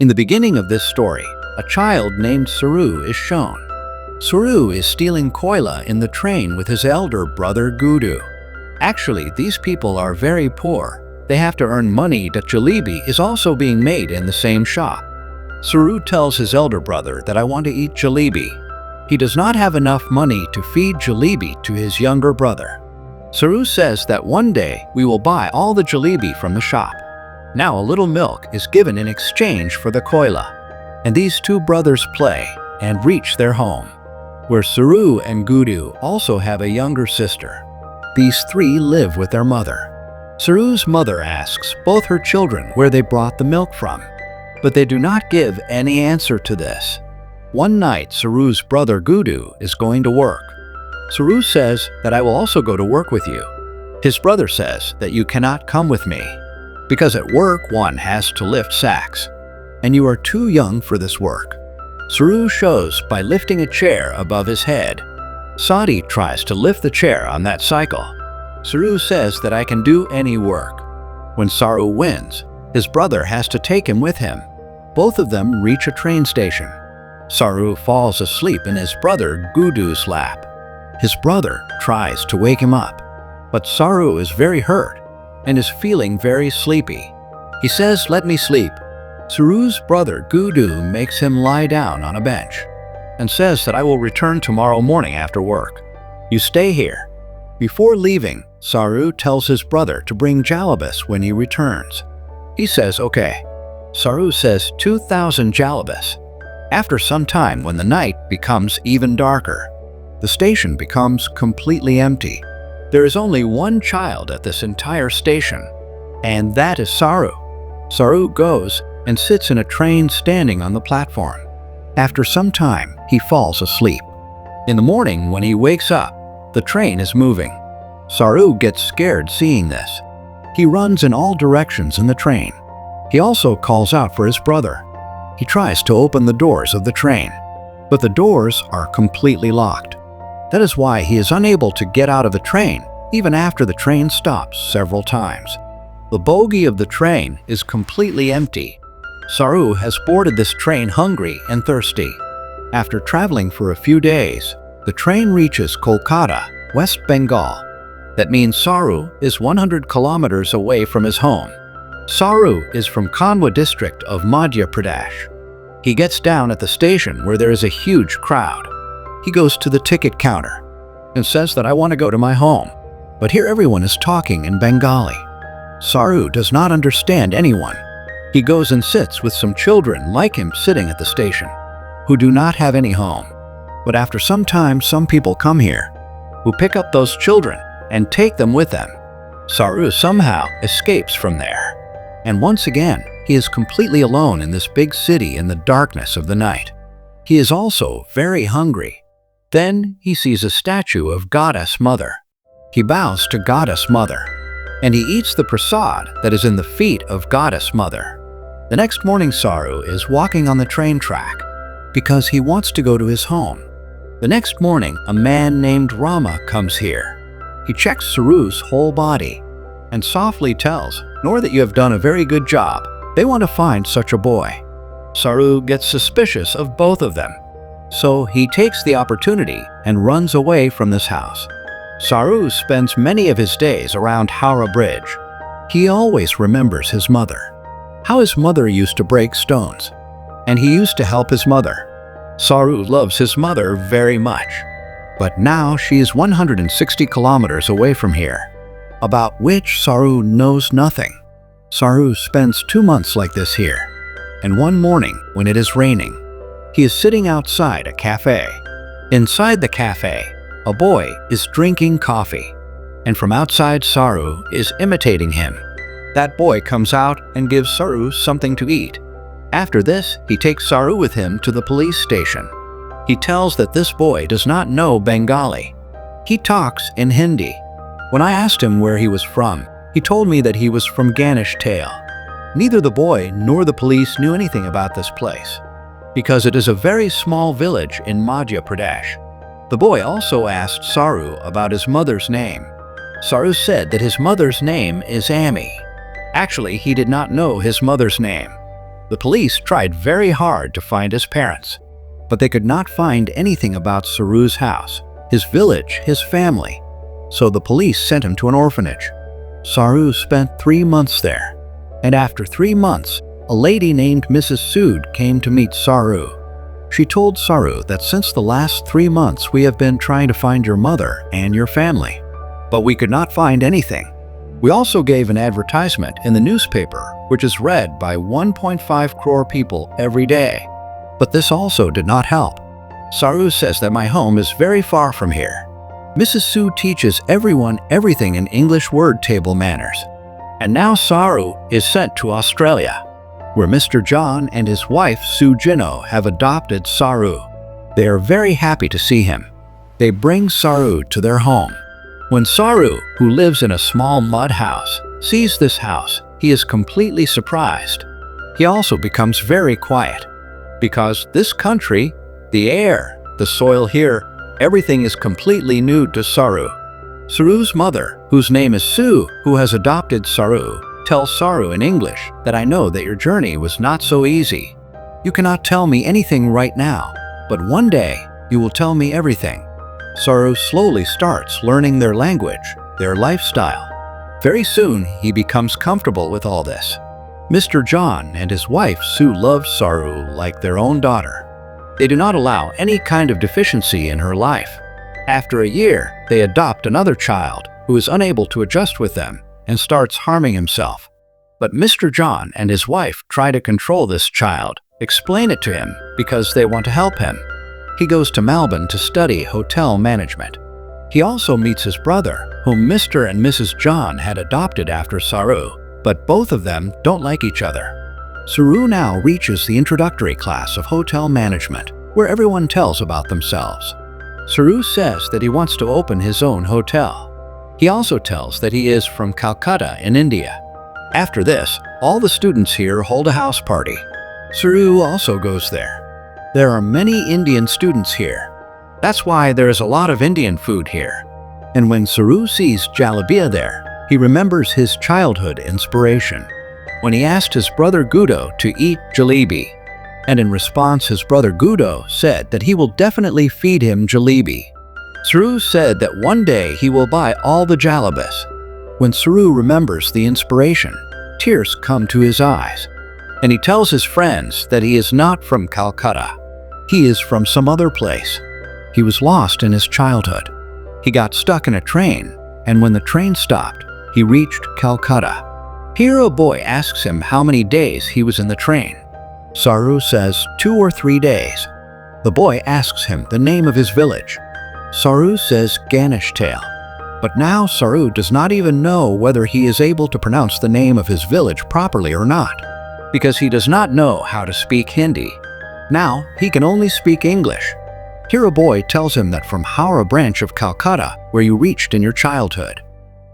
In the beginning of this story, a child named Saroo is shown. Saroo is stealing koila in the train with his elder brother Gudu. Actually, these people are very poor. They have to earn money that jalebi is also being made in the same shop. Saroo tells his elder brother that I want to eat jalebi. He does not have enough money to feed jalebi to his younger brother. Saroo says that one day we will buy all the jalebi from the shop. Now a little milk is given in exchange for the koila. And these two brothers play and reach their home, where Saroo and Gudu also have a younger sister. These three live with their mother. Saroo's mother asks both her children where they brought the milk from, but they do not give any answer to this. One night, Saroo's brother Gudu is going to work. Saroo says that I will also go to work with you. His brother says that you cannot come with me, because at work one has to lift sacks, and you are too young for this work. Saroo shows by lifting a chair above his head. Sadi tries to lift the chair on that cycle. Saroo says that I can do any work. When Saroo wins, his brother has to take him with him. Both of them reach a train station. Saroo falls asleep in his brother Gudu's lap. His brother tries to wake him up, but Saroo is very hurt and is feeling very sleepy. He says, "Let me sleep." Saroo's brother Gudu makes him lie down on a bench and says that I will return tomorrow morning after work. You stay here. Before leaving, Saroo tells his brother to bring jalabis when he returns. He says, "Okay." Saroo says 2,000 jalabis. After some time, when the night becomes even darker, the station becomes completely empty. There is only one child at this entire station, and that is Saroo. Saroo goes and sits in a train standing on the platform. After some time, he falls asleep. In the morning, when he wakes up, the train is moving. Saroo gets scared seeing this. He runs in all directions in the train. He also calls out for his brother. He tries to open the doors of the train, but the doors are completely locked. That is why he is unable to get out of the train, even after the train stops several times. The bogie of the train is completely empty. Saroo has boarded this train hungry and thirsty. After traveling for a few days, the train reaches Kolkata, West Bengal. That means Saroo is 100 kilometers away from his home. Saroo is from Kanwa district of Madhya Pradesh. He gets down at the station where there is a huge crowd. He goes to the ticket counter and says that I want to go to my home. But here everyone is talking in Bengali. Saroo does not understand anyone. He goes and sits with some children like him sitting at the station, who do not have any home. But after some time, some people come here, who pick up those children and take them with them. Saroo somehow escapes from there. And once again, he is completely alone in this big city in the darkness of the night. He is also very hungry. Then he sees a statue of Goddess Mother. He bows to Goddess Mother, and he eats the prasad that is in the feet of Goddess Mother. The next morning, Saroo is walking on the train track because he wants to go to his home. The next morning, a man named Rama comes here. He checks Saroo's whole body and softly tells Nor that you have done a very good job. They want to find such a boy. Saroo gets suspicious of both of them, so he takes the opportunity and runs away from this house. Saroo spends many of his days around Howrah Bridge. He always remembers his mother, how his mother used to break stones, and he used to help his mother. Saroo loves his mother very much, but now she is 160 kilometers away from here, about which Saroo knows nothing. Saroo spends 2 months like this here, and one morning when it is raining, he is sitting outside a cafe. Inside the cafe, a boy is drinking coffee, and from outside Saroo is imitating him. That boy comes out and gives Saroo something to eat. After this, he takes Saroo with him to the police station. He tells that this boy does not know Bengali. He talks in Hindi. When I asked him where he was from, he told me that he was from Ganesh Tale. Neither the boy nor the police knew anything about this place, because it is a very small village in Madhya Pradesh. The boy also asked Saroo about his mother's name. Saroo said that his mother's name is Amy. Actually, he did not know his mother's name. The police tried very hard to find his parents, but they could not find anything about Saroo's house, his village, his family. So the police sent him to an orphanage. Saroo spent 3 months there, and after 3 months, a lady named Mrs. Sood came to meet Saroo. She told Saroo that since the last 3 months we have been trying to find your mother and your family, but we could not find anything. We also gave an advertisement in the newspaper, which is read by 1.5 crore people every day. But this also did not help. Saroo says that my home is very far from here. Mrs. Sood teaches everyone everything in English word table manners. And now Saroo is sent to Australia, where Mr. John and his wife Sue Jino have adopted Saroo. They are very happy to see him. They bring Saroo to their home. When Saroo, who lives in a small mud house, sees this house, he is completely surprised. He also becomes very quiet, because this country, the air, the soil here, everything is completely new to Saroo. Saroo's mother, whose name is Sue, who has adopted Saroo, tells Saroo in English that I know that your journey was not so easy. You cannot tell me anything right now, but one day you will tell me everything. Saroo slowly starts learning their language, their lifestyle. Very soon he becomes comfortable with all this. Mr. John and his wife Sue love Saroo like their own daughter. They do not allow any kind of deficiency in her life. After a year, they adopt another child who is unable to adjust with them and starts harming himself. But Mr. John and his wife try to control this child, explain it to him because they want to help him. He goes to Melbourne to study hotel management. He also meets his brother, whom Mr. and Mrs. John had adopted after Saroo, but both of them don't like each other. Saroo now reaches the introductory class of hotel management, where everyone tells about themselves. Saroo says that he wants to open his own hotel. He also tells that he is from Calcutta in India. After this, all the students here hold a house party. Saroo also goes there. There are many Indian students here. That's why there is a lot of Indian food here. And when Saroo sees jalebia there, he remembers his childhood inspiration, when he asked his brother Gudo to eat jalebi. And in response, his brother Gudo said that he will definitely feed him jalebi. Saroo said that one day he will buy all the jalebis. When Saroo remembers the inspiration, tears come to his eyes, and he tells his friends that he is not from Calcutta. He is from some other place. He was lost in his childhood. He got stuck in a train, and when the train stopped, he reached Calcutta. Here a boy asks him how many days he was in the train. Saroo says 2 or 3 days. The boy asks him the name of his village. Saroo says Ganeshtail. But now Saroo does not even know whether he is able to pronounce the name of his village properly or not, because he does not know how to speak Hindi. Now he can only speak English. Here a boy tells him that from Howrah branch of Calcutta, where you reached in your childhood.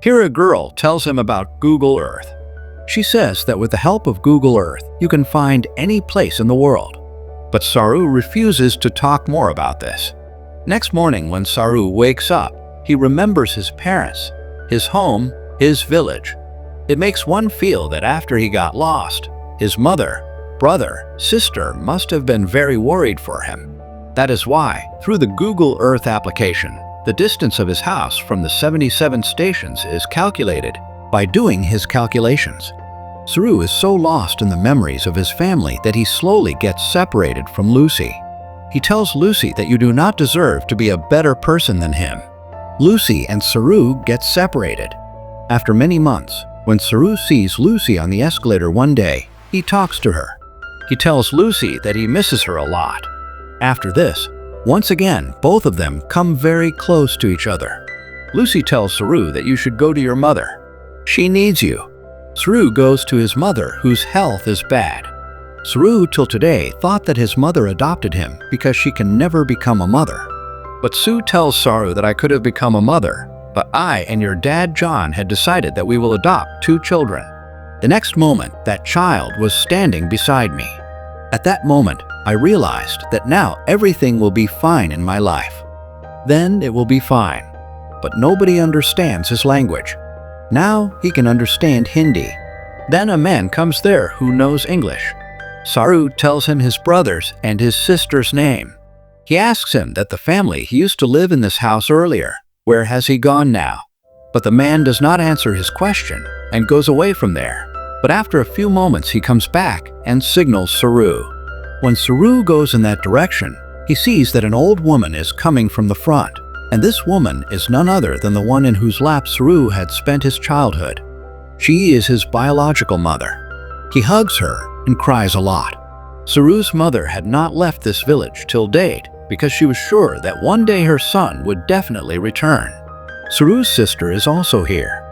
Here a girl tells him about Google Earth. She says that with the help of Google Earth, you can find any place in the world. But Saroo refuses to talk more about this. Next morning when Saroo wakes up, he remembers his parents, his home, his village. It makes one feel that after he got lost, his mother, brother, sister must have been very worried for him. That is why, through the Google Earth application, the distance of his house from the 77 stations is calculated by doing his calculations. Saroo is so lost in the memories of his family that he slowly gets separated from Lucy. He tells Lucy that you do not deserve to be a better person than him. Lucy and Saroo get separated. After many months, when Saroo sees Lucy on the escalator one day, he talks to her. He tells Lucy that he misses her a lot. After this, once again, both of them come very close to each other. Lucy tells Saroo that you should go to your mother. She needs you. Saroo goes to his mother, whose health is bad. Saroo till today thought that his mother adopted him because she can never become a mother. But Sue tells Saroo that I could have become a mother, but I and your dad John had decided that we will adopt 2 children. The next moment, that child was standing beside me. At that moment, I realized that now everything will be fine in my life. Then it will be fine. But nobody understands his language. Now he can understand Hindi. Then a man comes there who knows English. Saroo tells him his brother's and his sister's name. He asks him that the family he used to live in this house earlier, where has he gone now? But the man does not answer his question and goes away from there. But after a few moments he comes back and signals Saroo. When Saroo goes in that direction, he sees that an old woman is coming from the front, and this woman is none other than the one in whose lap Saroo had spent his childhood. She is his biological mother. He hugs her and cries a lot. Saroo's mother had not left this village till date because she was sure that one day her son would definitely return. Saroo's sister is also here.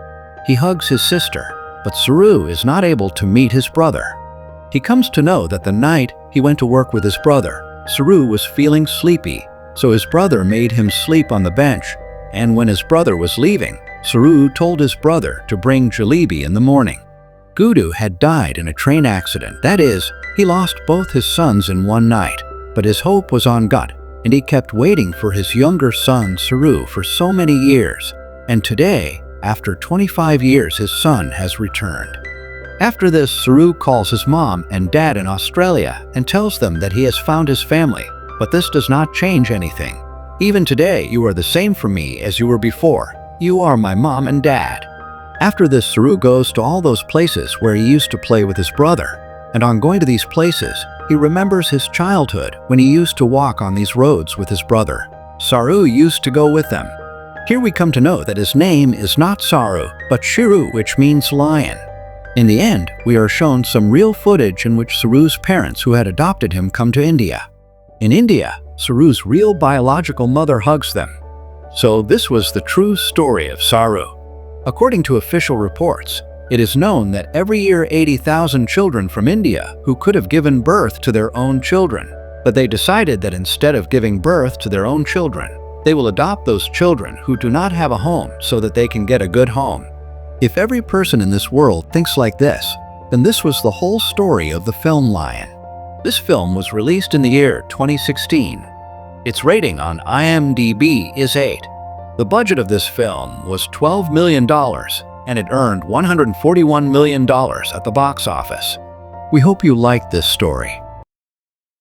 He hugs his sister, but Saroo is not able to meet his brother. He comes to know that the night he went to work with his brother, Saroo was feeling sleepy, so his brother made him sleep on the bench, and when his brother was leaving, Saroo told his brother to bring jalebi in the morning. Gudu had died in a train accident. That is, he lost both his sons in one night, but his hope was on God, and he kept waiting for his younger son Saroo for so many years, and today, after 25 years, his son has returned. After this, Saroo calls his mom and dad in Australia and tells them that he has found his family, but this does not change anything. Even today, you are the same for me as you were before. You are my mom and dad. After this, Saroo goes to all those places where he used to play with his brother, and on going to these places, he remembers his childhood when he used to walk on these roads with his brother. Saroo used to go with them. Here we come to know that his name is not Saroo, but Shiru, which means lion. In the end, we are shown some real footage in which Saroo's parents who had adopted him come to India. In India, Saroo's real biological mother hugs them. So this was the true story of Saroo. According to official reports, it is known that every year 80,000 children from India who could have given birth to their own children, but they decided that instead of giving birth to their own children, they will adopt those children who do not have a home so that they can get a good home. If every person in this world thinks like this, then this was the whole story of the film Lion. This film was released in the year 2016. Its rating on IMDb is 8. The budget of this film was $12 million, and it earned $141 million at the box office. We hope you liked this story.